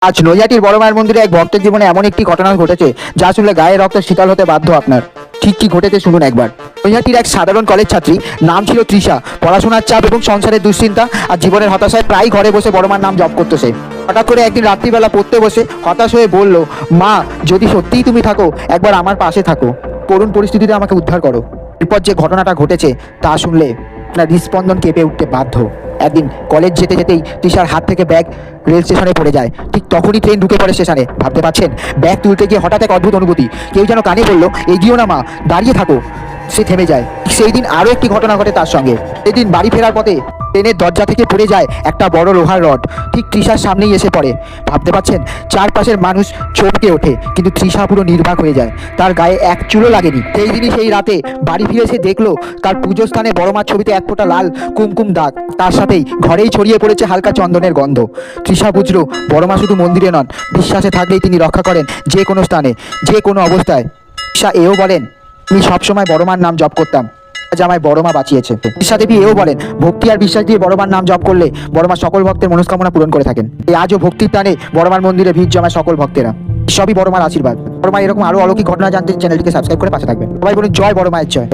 আজ নৈহাটির বড় মায়ের মন্দিরে এক ভক্তের জীবনে এমন একটি ঘটনা ঘটেছে যা শুনলে গায়ে রক্ত শীতল হতে বাধ্য আপনার। ঠিক কি ঘটেছে শুনুন একবার। নৈহাটির এক সাধারণ কলেজ ছাত্রী, নাম ছিল তৃষা। পড়াশোনার চাপ এবং সংসারের দুশ্চিন্তা আর জীবনের হতাশায় প্রায় ঘরে বসে বড় মার নাম জপ করতো সে। হঠাৎ করে একদিন রাত্রিবেলা পড়তে বসে হতাশ হয়ে বলল, মা, যদি সত্যিই তুমি থাকো, একবার আমার পাশে থাকো, করুণ পরিস্থিতিতে আমাকে উদ্ধার করো। এরপর যে ঘটনাটা ঘটেছে তা শুনলে আপনার হৃদস্পন্দন কেঁপে উঠতে বাধ্য। একদিন কলেজ যেতে যেতেই তৃষার হাত থেকে ব্যাগ রেল স্টেশনে পড়ে যায়। ঠিক তখনই ট্রেন ঢুকে পড়ে স্টেশনে। ভাবতে পারছেন, ব্যাগ তুলতে গিয়ে হঠাৎ এক অদ্ভুত অনুভূতি। কেউ যেন কানে বলল, এগিয়েও না মা, দাঁড়িয়ে থাকো। সে থেমে যায়। সেই দিন আরও একটি ঘটনা ঘটে তার সঙ্গে। সেদিন বাড়ি ফেরার পথে ট্রেনের দরজা থেকে পড়ে যায় একটা বড় লোহার রড। ঠিক তৃষার সামনেই এসে পড়ে। ভাবতে পারছেন, চারপাশের মানুষ চমকে ওঠে, কিন্তু তৃষা পুরো নির্বাক হয়ে যায়। তার গায়ে এক চুলও লাগেনি। সেই দিনই সেই রাতে বাড়ি ফিরে এসে দেখলো তার পুজোর স্থানে বড় মার ছবিতে এক ফোঁটা লাল কুমকুম দাগ। তার সাথেই ঘরেই ছড়িয়ে পড়েছে হালকা চন্দনের গন্ধ। তৃষা বুঝলো, বড় মা শুধু মন্দিরে নন, বিশ্বাসে থাকলেই তিনি রক্ষা করেন যে কোনো স্থানে, যে কোনো অবস্থায়। তৃষা এও বলেন, আমি সবসময় বড় মার নাম জপ করতাম, আজ আমায় বড় মা বাঁচিয়েছে। তৃষা দেবী এও বলেন, ভক্তি আর বিশ্বাস দিয়ে বড় মার নাম জপ করলে বড় মা সকল ভক্তের মনস্কামনা পূরণ করে থাকেন। এই আজও ভক্তির টানে বড় মার মন্দিরে ভিড় জমায় সকল ভক্তেরা। সবই বড় মার আশীর্বাদ। বড় মা এরকম আরো অলৌকিক ঘটনা জানতে চ্যানেলটিকে সাবস্ক্রাইব করে পাশে থাকবেন। সবাই বলুন, জয় বড় মায়ের জয়।